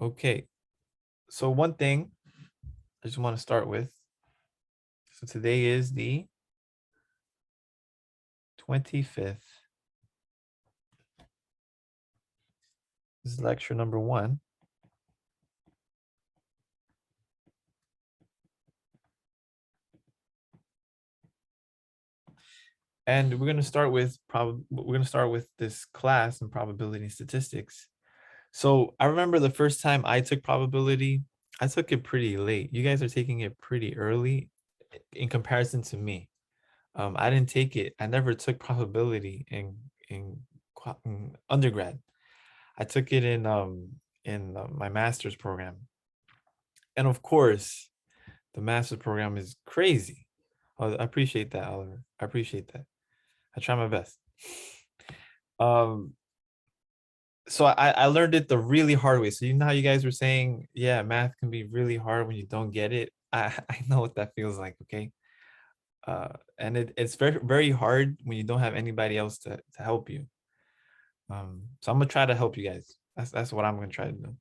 Okay, so one thing I just want to start with. So today is the 25th. This is lecture number 1. And we're going to start with this class in probability and statistics. So I remember the first time I took probability, I took it pretty late. You guys are taking it pretty early in comparison to me. I didn't take it. I never took probability in undergrad. I took it in my master's program. And of course, the master's program is crazy. I appreciate that, Oliver. I appreciate that. I try my best. Um, so I learned it the really hard way. So you know how you guys were saying, yeah, math can be really hard when you don't get it. I know what that feels like, okay? And it's very, very hard when you don't have anybody else to help you. So I'm gonna try to help you guys. That's what I'm gonna try to do.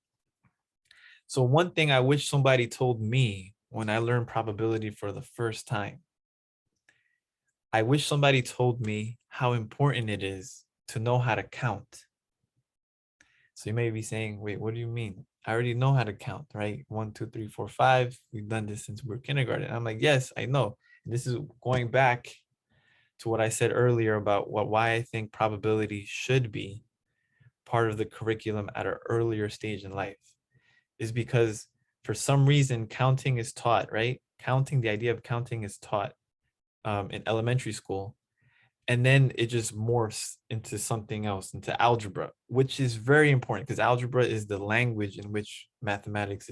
So one thing I wish somebody told me when I learned probability for the first time, I wish somebody told me how important it is to know how to count. So you may be saying, wait, what do you mean? I already know how to count, right? 1, 2, 3, 4, 5. We've done this since we were kindergarten. I'm like, yes, I know. And this is going back to what I said earlier about why I think probability should be part of the curriculum at an earlier stage in life, is because for some reason counting is taught, right? The idea of counting is taught in elementary school, and then it just morphs into something else, into algebra, which is very important because algebra is the language in which mathematics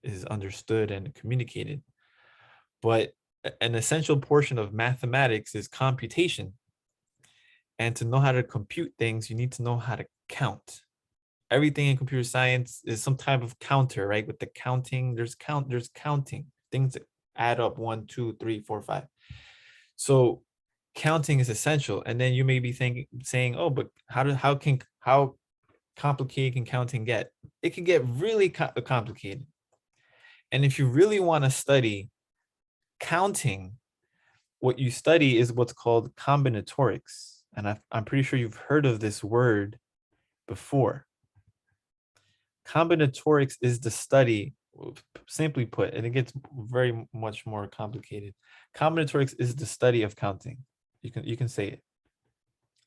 is understood and communicated. But an essential portion of mathematics is computation. And to know how to compute things, you need to know how to count. Everything in computer science is some type of counter, right? With the counting, there's counting, things that add up 1, 2, 3, 4, 5. So counting is essential. And then you may be saying, oh, but how complicated can counting get? It can get really complicated. And if you really want to study counting, what you study is what's called combinatorics. And I'm pretty sure you've heard of this word before. Combinatorics is the study, simply put, and it gets very much more complicated. Combinatorics is the study of counting. You can say it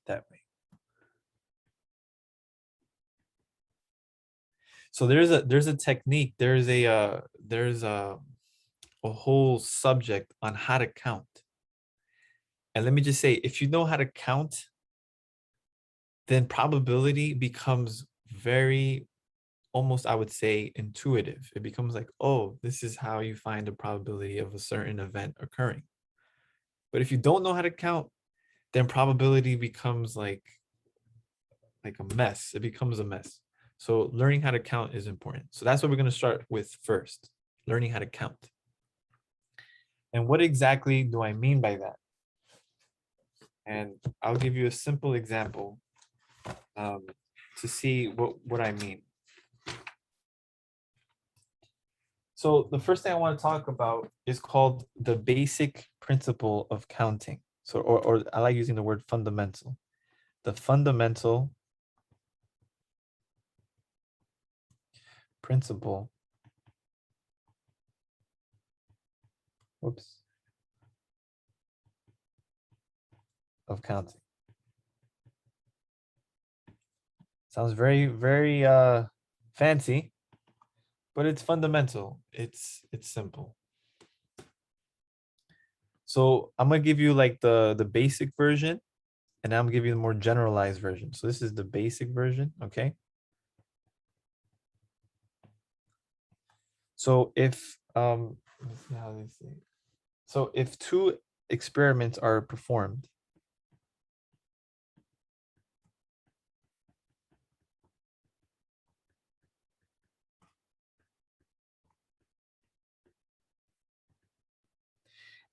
that way. So there's a technique, there's a whole subject on how to count. And let me just say, if you know how to count, then probability becomes very, almost, I would say, intuitive. It becomes like, oh, this is how you find the probability of a certain event occurring. But if you don't know how to count, then probability becomes like a mess. It becomes a mess. So learning how to count is important. So that's what we're going to start with first, learning how to count. And what exactly do I mean by that? And I'll give you a simple example to see what I mean. So the first thing I want to talk about is called the basic principle of counting. So, or I like using the word fundamental. The fundamental principle, whoops, of counting. Sounds very, very fancy, but it's fundamental. It's simple. So I'm gonna give you like the basic version, and I'm gonna give you the more generalized version. So this is the basic version, okay? So if let's see how they say. So if 2 experiments are performed,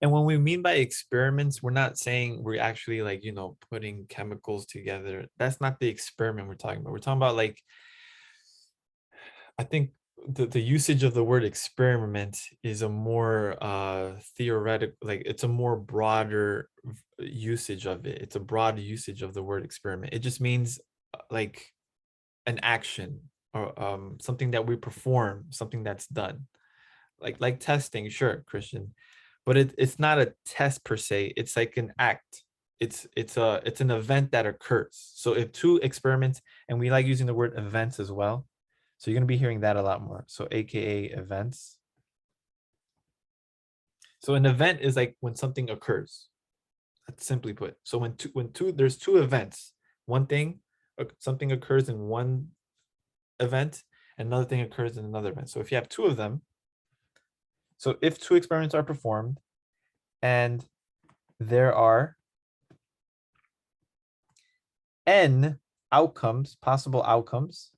and when we mean by experiments, we're not saying we're actually like, putting chemicals together. That's not the experiment we're talking about. We're talking about like I think the usage of the word experiment is a more theoretical, like it's a more broader usage of it. It's a broad usage of the word experiment. It just means like an action or something that we perform, something that's done. Like testing, sure, Christian, but it's not a test per se. It's like an act. It's an event that occurs. So if two experiments, and we like using the word events as well, so you're going to be hearing that a lot more. So aka events. So an event is like when something occurs. That's simply put. So when there's two events, one thing, something occurs in one event, another thing occurs in another event. So if you have two of them, so if two experiments are performed and there are n outcomes, possible outcomes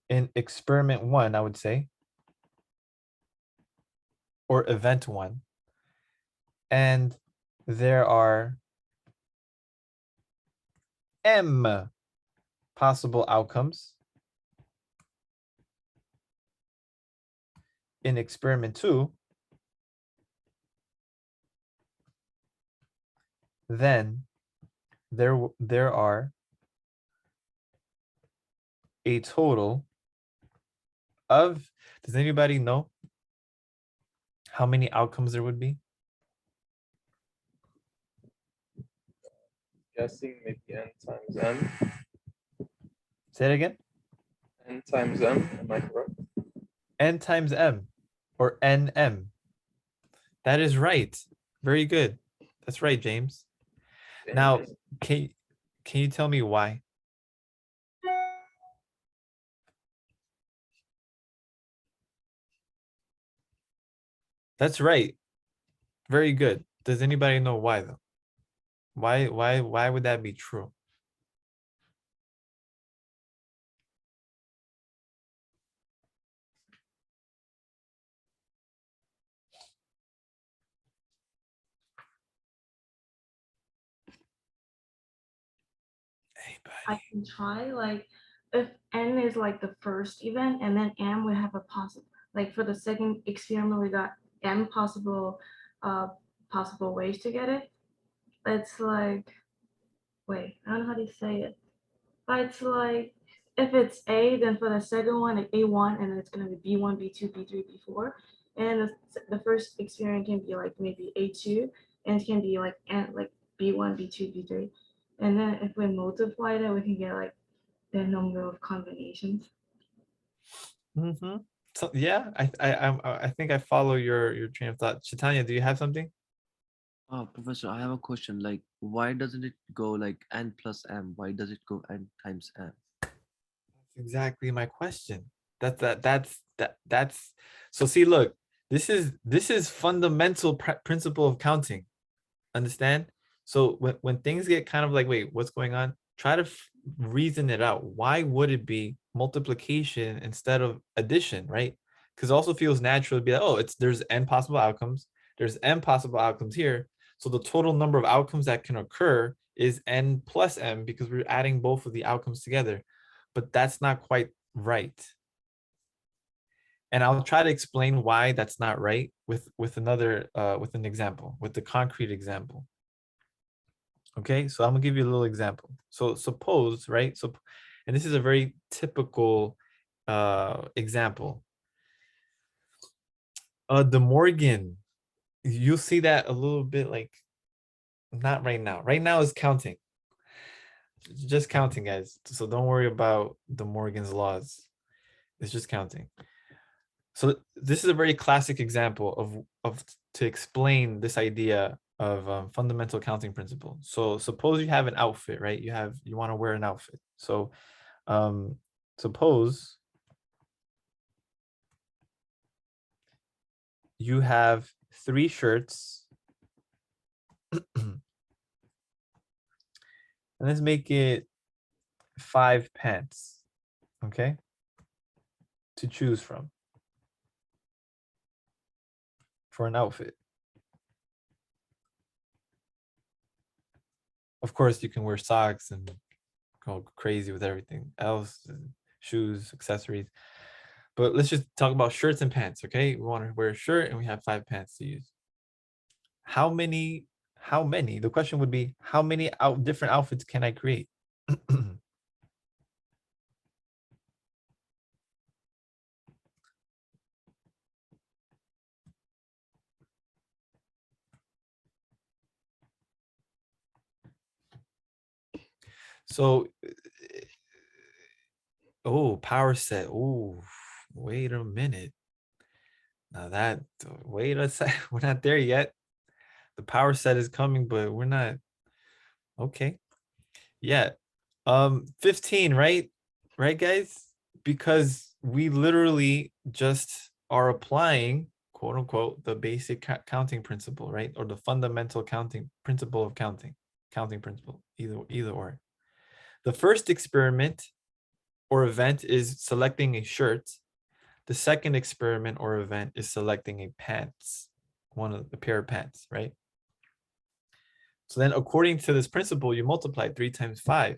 in experiment one, I would say, or event one, and there are m possible outcomes in experiment two, then there are a total of, does anybody know how many outcomes there would be? Guessing maybe n times m. Say it again. N times m, am I correct? N times m, or nm. That is right. Very good. That's right, James. Now, can you tell me why? That's right. Very good. Does anybody know why though? Why would that be true? I Anybody? can try like if n is like the first event and then m we have a possible, like for the second experiment we got m possible ways to get it. It's like, wait, I don't know how to say it, but it's like if it's a, then for the second one like a1, and then it's going to be b1 b2 b3 b4, and the first experiment can be like maybe a2, and it can be like n like b1 b2 b3, and then if we multiply that we can get like the number of combinations. Mm-hmm. So yeah, I think I follow your train of thought. Chaitanya, do you have something? Professor, I have a question. Like, why doesn't it go like n plus m? Why does it go n times m? That's exactly my question. That's so see, look, this is fundamental principle of counting. Understand? So when things get kind of like, wait, what's going on? Try to reason it out. Why would it be multiplication instead of addition, right? Because it also feels natural to be like, oh, there's n possible outcomes. There's n possible outcomes here. So the total number of outcomes that can occur is n plus m because we're adding both of the outcomes together. But that's not quite right. And I'll try to explain why that's not right with another with an example, with the concrete example. Okay, so I'm gonna give you a little example. So suppose, right? So, and this is a very typical example. De Morgan, you'll see that a little bit like not right now. Right now is counting, just counting, guys. So don't worry about De Morgan's laws. It's just counting. So this is a very classic example of to explain this idea of fundamental counting principle. So suppose you have an outfit, right? You want to wear an outfit. So um, suppose you have 3 shirts, and let's make it 5 pants, okay, to choose from for an outfit. Of course, you can wear socks and go crazy with everything else, shoes, accessories. But let's just talk about shirts and pants, okay? We want to wear a shirt and we have 5 pants to use. How many, the question would be, how many different outfits can I create? So, oh, power set. Oh, wait a minute. Now that, wait a sec, we're not there yet. The power set is coming, but we're not. Okay. Yeah. 15, right? Right, guys? Because we literally just are applying, quote unquote, the basic counting principle, right? Or the fundamental counting principle of counting principle, either or. The first experiment or event is selecting a shirt. The second experiment or event is selecting a pants, a pair of pants, right? So then according to this principle, you multiply 3 times 5,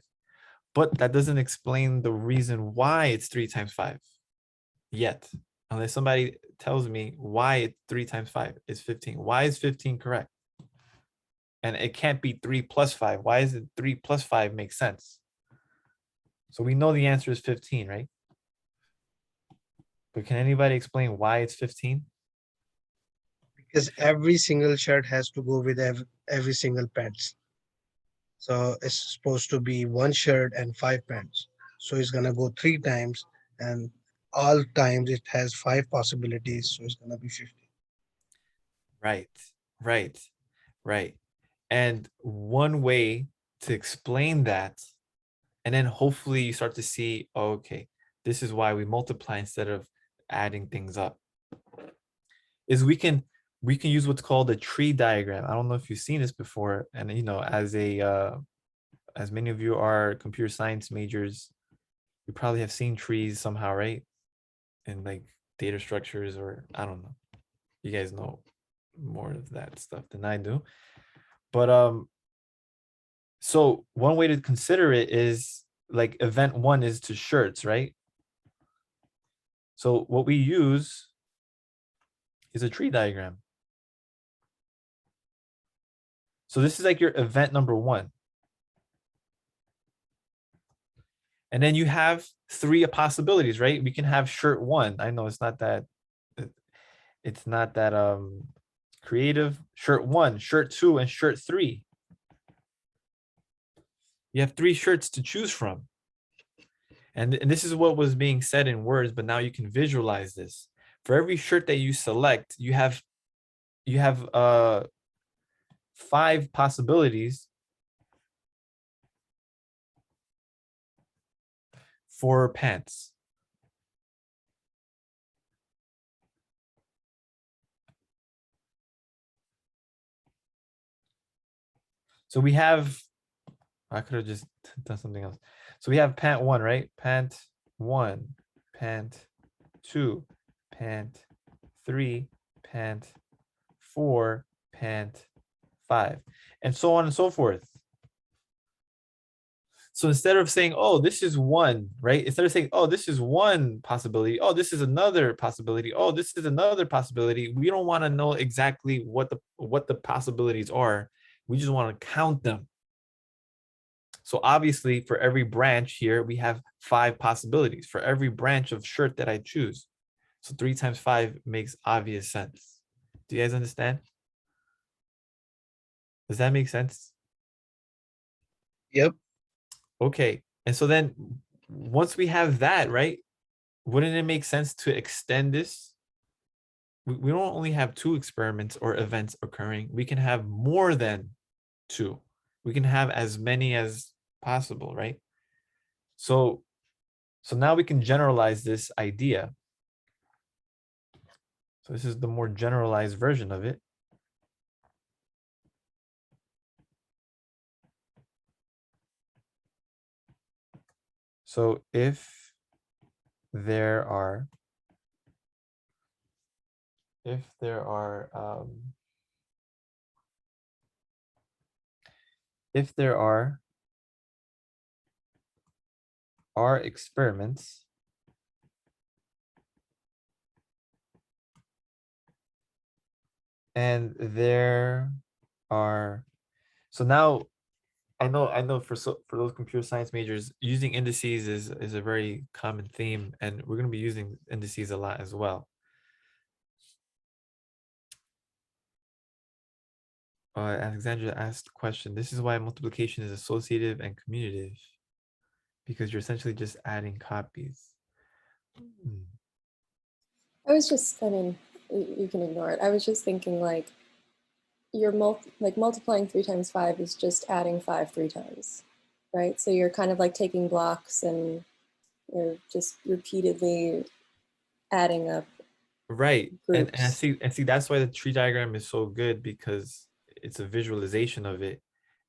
but that doesn't explain the reason why it's 3 times 5 yet. Unless somebody tells me why 3 times 5 is 15. Why is 15 correct? And it can't be 3 plus 5. Why is it 3 plus 5 makes sense? So we know the answer is 15, right? But can anybody explain why it's 15? Because every single shirt has to go with every single pants. So it's supposed to be one shirt and 5 pants. So it's gonna go 3 times, and all times it has 5 possibilities. So it's gonna be 50. Right, right, right. And one way to explain that, and then hopefully you start to see, oh, okay, this is why we multiply instead of adding things up, is we can use what's called a tree diagram. I don't know if you've seen this before, and as many of you are computer science majors, you probably have seen trees somehow, right? And like data structures, or I don't know. You guys know more of that stuff than I do. But so one way to consider it is like event 1 is to shirts, right? So what we use is a tree diagram. So this is like your event number 1. And then you have 3 possibilities, right? We can have shirt 1. I know it's not that creative. Shirt 1, shirt 2, and shirt 3. You have 3 shirts to choose from. And this is what was being said in words, but now you can visualize this. For every shirt that you select, you have 5 possibilities for pants. So we have, I could have just done something else. So we have pant 1, right? Pant 1, pant 2, pant 3, pant 4, pant 5, and so on and so forth. So instead of saying, oh, this is one, right? Instead of saying, oh, this is one possibility, oh, this is another possibility, oh, this is another possibility, we don't want to know exactly what the possibilities are. We just want to count them. So obviously for every branch here, we have 5 possibilities for every branch of shirt that I choose. So 3 times 5 makes obvious sense. Do you guys understand? Does that make sense? Yep. Okay. And so then once we have that, right, wouldn't it make sense to extend this? We don't only have 2 experiments or events occurring. We can have more than 2. We can have as many as possible, right? So now we can generalize this idea. So this is the more generalized version of it. So if there are are experiments and there are, so now I know for those computer science majors, using indices is a very common theme, and we're going to be using indices a lot as well. Alexandra asked a question. This is why multiplication is associative and commutative, because you're essentially just adding copies. Hmm. I was just, I mean, you can ignore it. I was just thinking like you're multiplying 3 times 5 is just adding 5 3 times, right? So you're kind of like taking blocks and you're just repeatedly adding up Right. And I groups. see that's why the tree diagram is so good, because it's a visualization of it.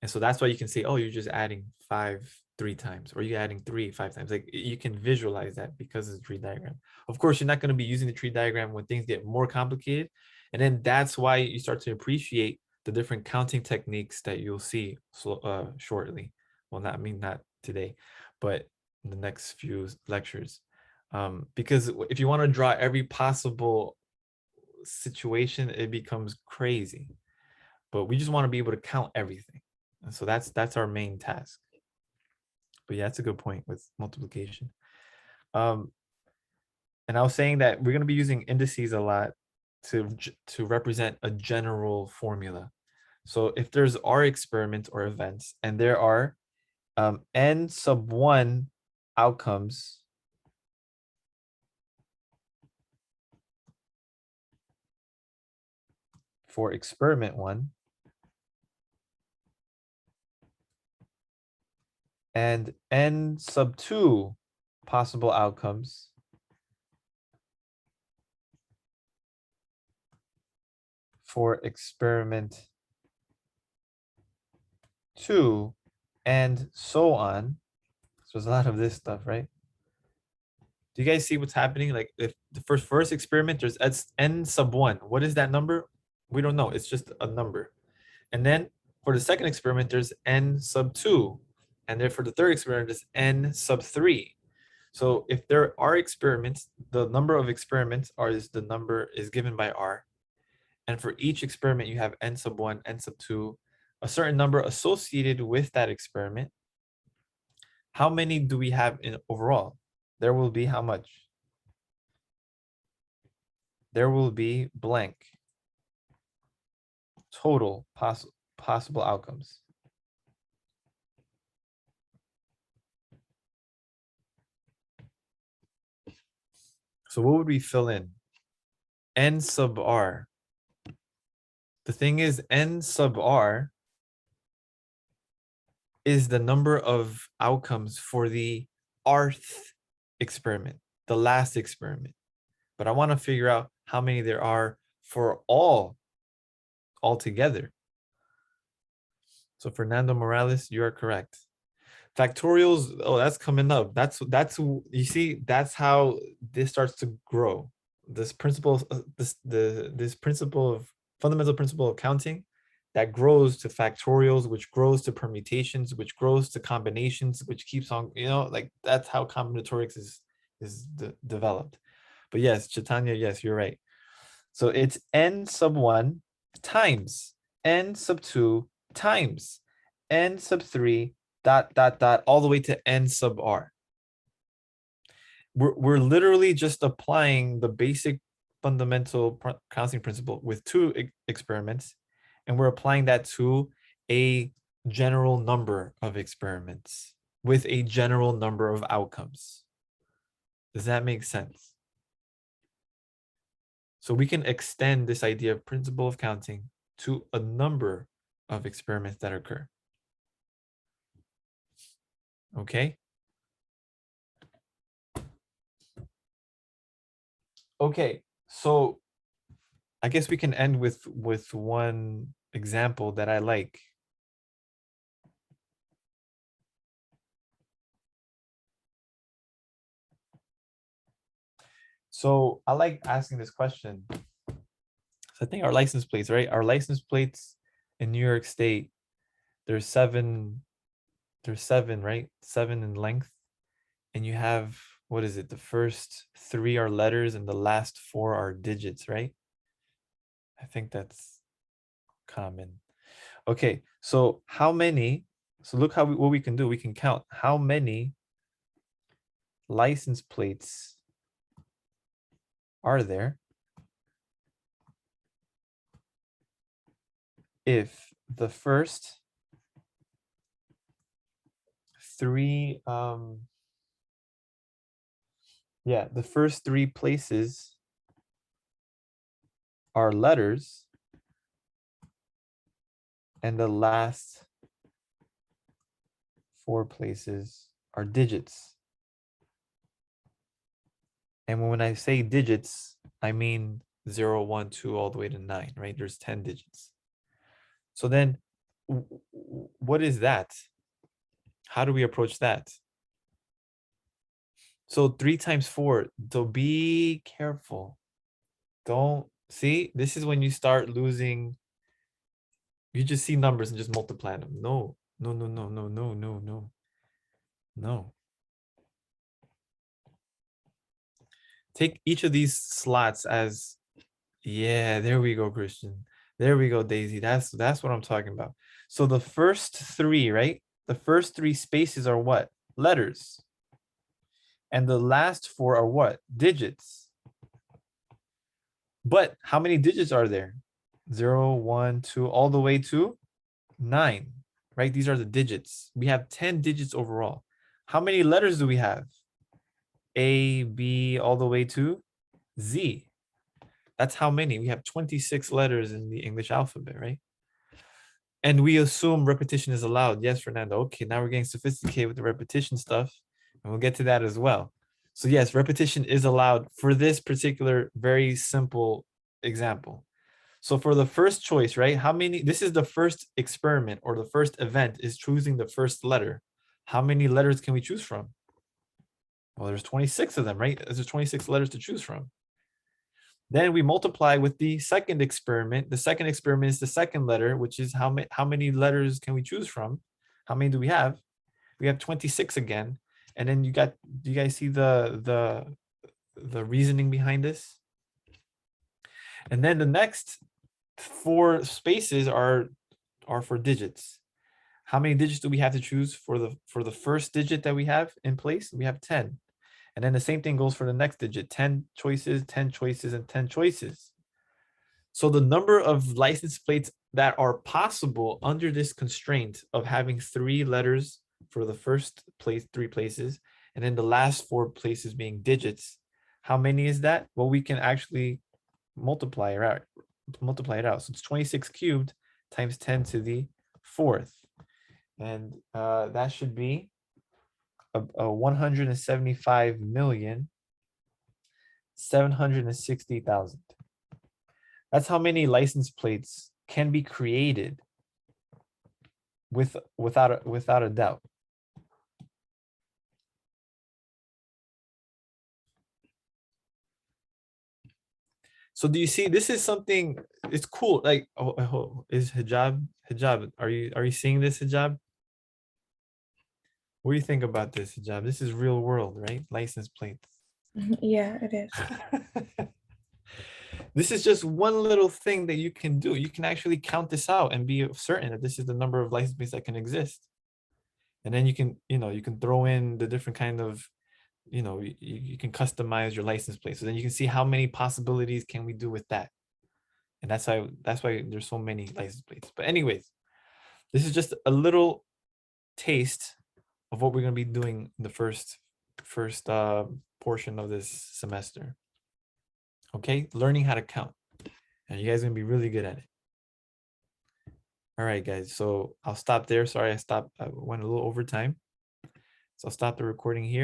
And so that's why you can say, oh, you're just adding 5 3 times, or you're adding 3 5 times. Like you can visualize that because it's a tree diagram. Of course, you're not going to be using the tree diagram when things get more complicated. And then that's why you start to appreciate the different counting techniques that you'll see shortly. Well, not today, but in the next few lectures. Because if you want to draw every possible situation, it becomes crazy. But we just want to be able to count everything, and so that's our main task. But yeah, that's a good point with multiplication. And I was saying that we're going to be using indices a lot to represent a general formula. So if there's R experiments or events, and there are n sub 1 outcomes for experiment 1, and n sub 2 possible outcomes for experiment 2, and so on. So there's a lot of this stuff, right? Do you guys see what's happening? Like if the first experiment, there's n sub 1. What is that number? We don't know. It's just a number. And then for the second experiment, there's n sub 2. And then for the third experiment, there's n sub 3. So if there are experiments, the number of experiments is the number is given by R. And for each experiment, you have n sub 1, n sub 2, a certain number associated with that experiment. How many do we have in overall? There will be how much? There will be blank total possible outcomes. So what would we fill in? N sub R. The thing is, n sub R is the number of outcomes for the rth experiment, the last experiment. But I want to figure out how many there are for all together. So Fernando Morales, you are correct. Factorials, oh, that's coming up. That's you see, that's how this starts to grow. This principle, this principle of fundamental principle of counting that grows to factorials, which grows to permutations, which grows to combinations, which keeps on, like that's how combinatorics is developed. But yes, Chaitanya, yes, you're right. So it's n sub 1 times n sub 2 times n sub 3 ... all the way to n sub R. We're literally just applying the basic fundamental counting principle with 2 experiments, and we're applying that to a general number of experiments with a general number of outcomes. Does that make sense? So we can extend this idea of principle of counting to a number of experiments that occur. Okay. Okay, so I guess we can end with one example that I like. So I like asking this question. So I think our license plates, right? Our license plates in New York State, there's seven, right? 7 in length. and you have, what is it? The first 3 are letters and the last 4 are digits, right? I think that's common. Okay, so how many, so look how what we can do. We can count how many license plates are there if the first 3 the first 3 places are letters and the last 4 places are digits. And when I say digits, I mean 0, 1, 2, all the way to 9, right? There's 10 digits. So then what is that? How do we approach that? So 3 times 4, so be careful. Don't see, this is when you start losing. You just see numbers and just multiply them. No, no, no, no, no, no, no, no, no. Take each of these slots as, yeah, there we go, Christian. There we go, Daisy. That's what I'm talking about. So the first 3, right? The first 3 spaces are what? Letters. And the last 4 are what? Digits. But how many digits are there? 0, 1, 2, all the way to 9, right? These are the digits. We have 10 digits overall. How many letters do we have? A, B, all the way to Z. That's how many. We have 26 letters in the English alphabet, right? And we assume repetition is allowed. Yes, Fernando. Okay, now we're getting sophisticated with the repetition stuff, and we'll get to that as well. So yes, repetition is allowed for this particular very simple example. So for the first choice, right? How many, this is the first experiment or the first event is choosing the first letter. How many letters can we choose from? Well, there's 26 of them, right? There's 26 letters to choose from. Then we multiply with the second experiment. The second experiment is the second letter, which is how many letters can we choose from? How many do we have? We have 26 again. And then do you guys see the reasoning behind this? And then the next 4 spaces are for digits. How many digits do we have to choose for the first digit that we have in place? We have 10. And then the same thing goes for the next digit, 10 choices, 10 choices, and 10 choices. So the number of license plates that are possible under this constraint of having 3 letters for the first place, 3 places, and then the last 4 places being digits, how many is that? Well, we can actually multiply it out. So it's 26 cubed times 10 to the 4th. And that should be a 175,760,000. That's how many license plates can be created without a doubt. So do you see, this is something, it's cool. Like, is hijab, are you seeing this, hijab? What do you think about this, hijab? This is real world, right? License plates. Yeah, it is. This is just one little thing that you can do. You can actually count this out and be certain that this is the number of license plates that can exist. And then you can, you can throw in the different kind of, you can customize your license plate. So then you can see how many possibilities can we do with that. And that's why there's so many license plates. But anyways, this is just a little taste of what we're going to be doing in the first portion of this semester. Okay, learning how to count, and you guys are gonna be really good at it. All right, guys, so I'll stop there. Sorry, I went a little over time. So I'll stop the recording here.